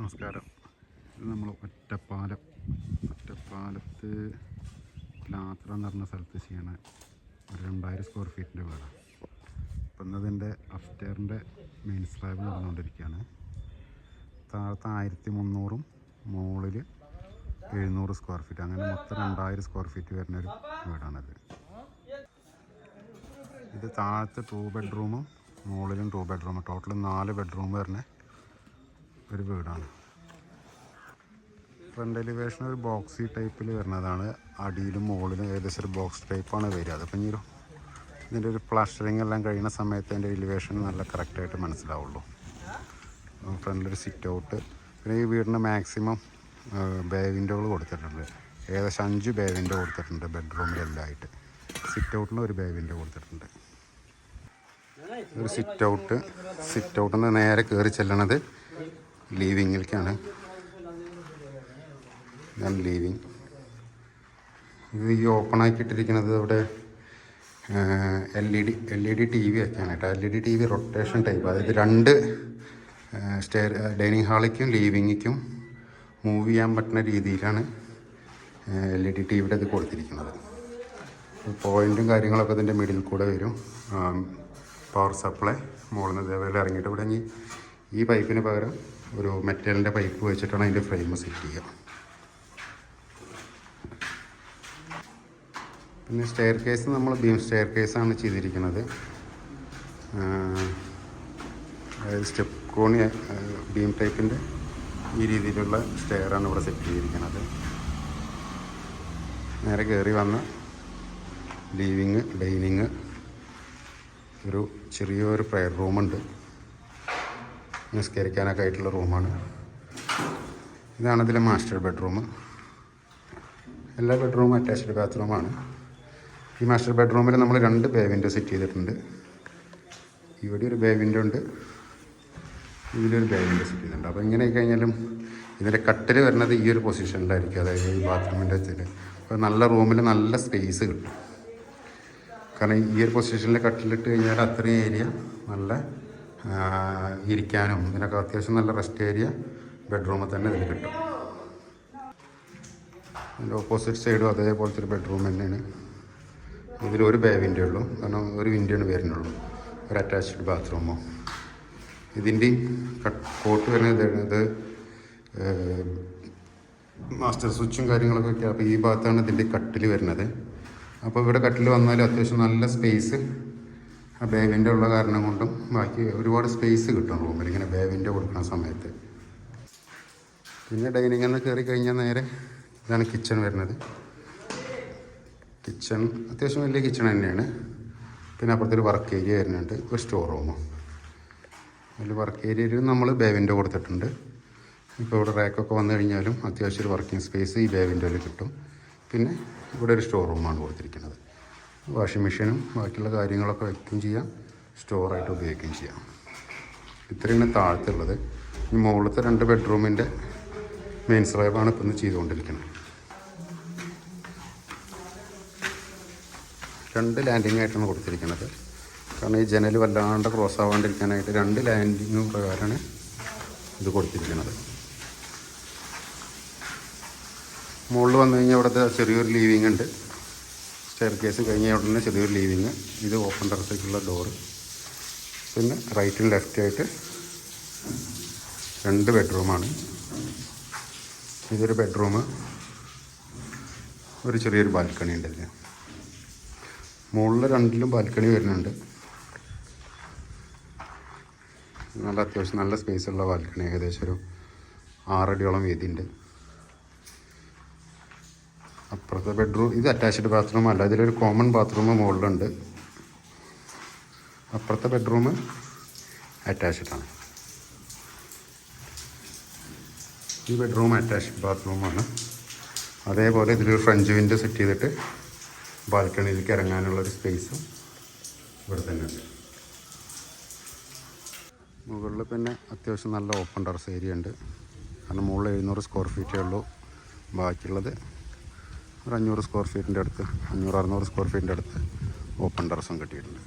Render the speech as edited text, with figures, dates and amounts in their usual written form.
നമസ്കാരം. ഇത് നമ്മൾ ഒറ്റപ്പാലത്ത് ലാത്ര എന്ന് പറഞ്ഞ സ്ഥലത്ത് ചെയ്യണ ഒരു 2000 സ്ക്വയർ ഫീറ്റിൻ്റെ വീടാണ്. അപ്പം ഇന്നതിൻ്റെ അപ്സ്റ്റെയറിൻ്റെ മെയിൻ സ്ലാബ് നടന്നുകൊണ്ടിരിക്കുകയാണ്. താഴത്തെ 1300 മുകളിൽ 700 സ്ക്വയർ ഫീറ്റ്, അങ്ങനെ മൊത്തം 2000 സ്ക്വയർ ഫീറ്റ് വരുന്നൊരു വീടാണിത്. ഇത് താഴത്തെ 2 ബെഡ്റൂമും മുകളിലും 2 ബെഡ്റൂമും, ടോട്ടൽ 4 ബെഡ്റൂം വരുന്ന ഒരു വീടാണ്. ഫ്രണ്ട് എലിവേഷൻ ഒരു ബോക്സി ടൈപ്പിൽ വരുന്നതാണ്. അടിയിലും മുകളിലും ഏകദേശം ഒരു ബോക്സ് ടൈപ്പാണ് വരിക. അതിപ്പം ഇനി ഇതിൻ്റെ ഒരു പ്ലാസ്റ്ററിങ് എല്ലാം കഴിയുന്ന സമയത്ത് അതിൻ്റെ എലിവേഷൻ നല്ല കറക്റ്റായിട്ട് മനസ്സിലാവുള്ളൂ. ഫ്രണ്ടിലൊരു സിറ്റ് ഔട്ട്, പിന്നെ ഈ വീടിന് മാക്സിമം ബേ വിൻഡോകൾ കൊടുത്തിട്ടുണ്ട്. ഏകദേശം 5 ബേ വിൻഡോ കൊടുത്തിട്ടുണ്ട് ബെഡ്റൂമിലെല്ലാം ആയിട്ട്. സിറ്റ് ഔട്ടിന് ഒരു ബേ വിൻഡോ കൊടുത്തിട്ടുണ്ട്. ഒരു സിറ്റ് ഔട്ടിൽ നിന്ന് നേരെ കയറി ചെല്ലണത് ലീവിങ്ങിലേക്കാണ്. ഇതാണ് ലീവിങ്. ഇത് ഈ ഓപ്പൺ ആക്കിയിട്ടിരിക്കുന്നത് ഇവിടെ LED TV വെക്കാനായിട്ട്. LED TV റൊട്ടേഷൻ ടൈപ്പ്, അതായത് 2 ഡൈനിങ് ഹാളിലേക്കും ലീവിങ്ങിക്കും മൂവ് ചെയ്യാൻ പറ്റുന്ന രീതിയിലാണ് LED TVയുടെ ഇത് കൊടുത്തിരിക്കുന്നത്. പോയിൻറ്റും കാര്യങ്ങളൊക്കെ ഇതിൻ്റെ മിഡിൽ കൂടെ വരും. പവർ സപ്ലൈ മുകളിൽ നിന്ന് ഇതേപോലെ ഇറങ്ങിയിട്ട് ഇവിടെ ഈ പൈപ്പിന് പകരം ഒരു മെറ്റലിൻ്റെ പൈപ്പ് വെച്ചിട്ടാണ് അതിൻ്റെ ഫ്രെയിം സെറ്റ് ചെയ്യുക. പിന്നെ സ്റ്റെയർ കേസ് നമ്മൾ ബീം സ്റ്റെയർ കേസാണ് ചെയ്തിരിക്കുന്നത്. അതായത് സ്റ്റെപ്പ് കോണി ബീം ടൈപ്പിൻ്റെ ഈ രീതിയിലുള്ള സ്റ്റെയറാണ് ഇവിടെ സെറ്റ് ചെയ്തിരിക്കുന്നത്. നേരെ കയറി വന്ന് ലിവിങ്, ഡൈനിങ്, ഒരു ചെറിയൊരു പ്രയർ റൂമുണ്ട്, നിസ്കരിക്കാനൊക്കെ ആയിട്ടുള്ള റൂമാണ്. ഇതാണ് ഇതിലെ മാസ്റ്റർ ബെഡ്റൂം. എല്ലാ ബെഡ്റൂമും അറ്റാച്ച്ഡ് ബാത്റൂമാണ്. ഈ മാസ്റ്റർ ബെഡ്റൂമിൽ നമ്മൾ 2 ബേ വിൻഡോ സെറ്റ് ചെയ്തിട്ടുണ്ട്. ഇവിടെ ഒരു ബേ വിൻഡോ ഉണ്ട്, ഇതിലൊരു ബേ വിൻഡോ സെറ്റ് ചെയ്തിട്ടുണ്ട്. അപ്പോൾ ഇങ്ങനെ കഴിഞ്ഞാലും ഇതിൻ്റെ കട്ടിൽ വരുന്നത് ഈ ഒരു പൊസിഷനിലായിരിക്കും, അതായത് ഈ ബാത്റൂമിൻ്റെ വെച്ചിട്ട്. അപ്പോൾ നല്ല റൂമിൽ നല്ല സ്പേസ് കിട്ടും. കാരണം ഈ ഒരു പൊസിഷനിൽ കട്ടിലിട്ട് കഴിഞ്ഞാൽ അത്രയും ഏരിയ നല്ല ഇരിക്കാനും ഇതിനൊക്കെ അത്യാവശ്യം നല്ല റെസ്റ്റ് ഏരിയ ബെഡ്റൂമിൽ തന്നെ ഇതിൽ കിട്ടും. അതിൻ്റെ ഓപ്പോസിറ്റ് സൈഡും അതേപോലത്തെ ഒരു ബെഡ്റൂം തന്നെയാണ്. ഇതിലൊരു ബേ വിൻഡോ ഉള്ളൂ, കാരണം ഒരു വിൻഡോയാണ് വരുന്നുള്ളൂ. ഒരു അറ്റാച്ച്ഡ് ബാത്റൂമോ. ഇതിൻ്റെയും കോട്ട് വരുന്നത് ഇത് മാസ്റ്റർ സ്വിച്ചും കാര്യങ്ങളൊക്കെ വയ്ക്കുക. അപ്പോൾ ഈ ഭാഗത്താണ് ഇതിൻ്റെ കട്ടിൽ വരുന്നത്. അപ്പോൾ ഇവിടെ കട്ടിൽ വന്നാലും അത്യാവശ്യം നല്ല സ്പേസ് ആ ബേ വിൻഡോ ഉള്ള കാരണം കൊണ്ടും ബാക്കി ഒരുപാട് സ്പേസ് കിട്ടും റൂമിൽ ഇങ്ങനെ ബേ വിൻഡോ കൊടുക്കുന്ന സമയത്ത്. പിന്നെ ഡൈനിങ് എന്ന് കയറി കഴിഞ്ഞാൽ നേരെ ഇതാണ് കിച്ചൺ വരുന്നത്. കിച്ചൺ അത്യാവശ്യം വലിയ കിച്ചൺ തന്നെയാണ്. പിന്നെ അപ്പുറത്തൊരു വർക്ക് ഏരിയ വരുന്നുണ്ട്, ഒരു സ്റ്റോർ റൂമും. അതിൽ വർക്ക് ഏരിയയിൽ നമ്മൾ ബേ വിൻഡോ കൊടുത്തിട്ടുണ്ട്. ഇപ്പോൾ ഇവിടെ റാക്കൊക്കെ വന്നു കഴിഞ്ഞാലും അത്യാവശ്യം ഒരു വർക്കിംഗ് സ്പേസ് ഈ ബേ വിൻഡോയിൽ കിട്ടും. പിന്നെ ഇവിടെ ഒരു സ്റ്റോർ റൂമാണ് കൊടുത്തിരിക്കുന്നത്. വാഷിംഗ് മെഷീനും ബാക്കിയുള്ള കാര്യങ്ങളൊക്കെ വയ്ക്കുകയും ചെയ്യാം, സ്റ്റോറായിട്ട് ഉപയോഗിക്കുകയും ചെയ്യാം. ഇത്രയാണ് താഴത്തുള്ളത്. ഈ മുകളിലത്തെ 2 ബെഡ്റൂമിൻ്റെ മെയിൻ സ്ലാബാണ് ഇപ്പം ചെയ്തുകൊണ്ടിരിക്കുന്നത്. 2 ലാൻഡിങ് ആയിട്ടാണ് കൊടുത്തിരിക്കുന്നത്. കാരണം ഈ ജനൽ വല്ലാണ്ട് ക്രോസ് ആവാണ്ടിരിക്കാനായിട്ട് 2 ലാൻഡിങ്ങും പ്രകാരമാണ് ഇത് കൊടുത്തിരിക്കുന്നത്. മുകളിൽ വന്നു കഴിഞ്ഞാൽ ഇവിടുത്തെ ചെറിയൊരു ലീവിങ് ഉണ്ട്. സ്റ്റെയർ കേസ് കഴിഞ്ഞ ഉടനെ ചെറിയൊരു ലീവിങ്. ഇത് ഓപ്പൺ ടെറസിലേക്കുള്ള ഡോറ്. പിന്നെ റൈറ്റും ലെഫ്റ്റായിട്ട് 2 ബെഡ്റൂമാണ്. ഇതൊരു ബെഡ്റൂം, ഒരു ചെറിയൊരു ബാൽക്കണി ഉണ്ട് ഇതിന്. മുകളിൽ 2ലും ബാൽക്കണി വരുന്നുണ്ട്. നല്ല അത്യാവശ്യം നല്ല സ്പേസുള്ള ബാൽക്കണി, ഏകദേശം ഒരു 6 അടിയോളം വീതിയുണ്ട്. അപ്പുറത്തെ ബെഡ്റൂം ഇത് അറ്റാച്ച്ഡ് ബാത്റൂം അല്ല, ഇതിലൊരു കോമൺ ബാത്റൂം മുകളിലുണ്ട്. അപ്പുറത്തെ ബെഡ്റൂം അറ്റാച്ച്ഡാണ്. ഈ ബെഡ്റൂം അറ്റാച്ച്ഡ് ബാത്റൂമാണ്. അതേപോലെ ഇതിലൊരു ഫ്രഞ്ച് വിൻഡോ സെറ്റ് ചെയ്തിട്ട് ബാൽക്കണിയിലേക്ക് ഇറങ്ങാനുള്ളൊരു സ്പേസും ഇവിടെ തന്നെ ഉണ്ട്. മുകളിൽ പിന്നെ അത്യാവശ്യം നല്ല ഓപ്പൺ ടെറസ് ഏരിയ ഉണ്ട്. കാരണം മുകളിൽ 700 സ്ക്വയർ ഫീറ്റേ ഉള്ളൂ. ബാക്കിയുള്ളത് ഒരു 500 സ്ക്വയർ ഫീറ്റിൻ്റെ അടുത്ത്, 500-600 സ്ക്വയർ ഫീറ്റിൻ്റെ അടുത്ത് ഓപ്പൺ ടെറസും കിട്ടിയിട്ടുണ്ട്.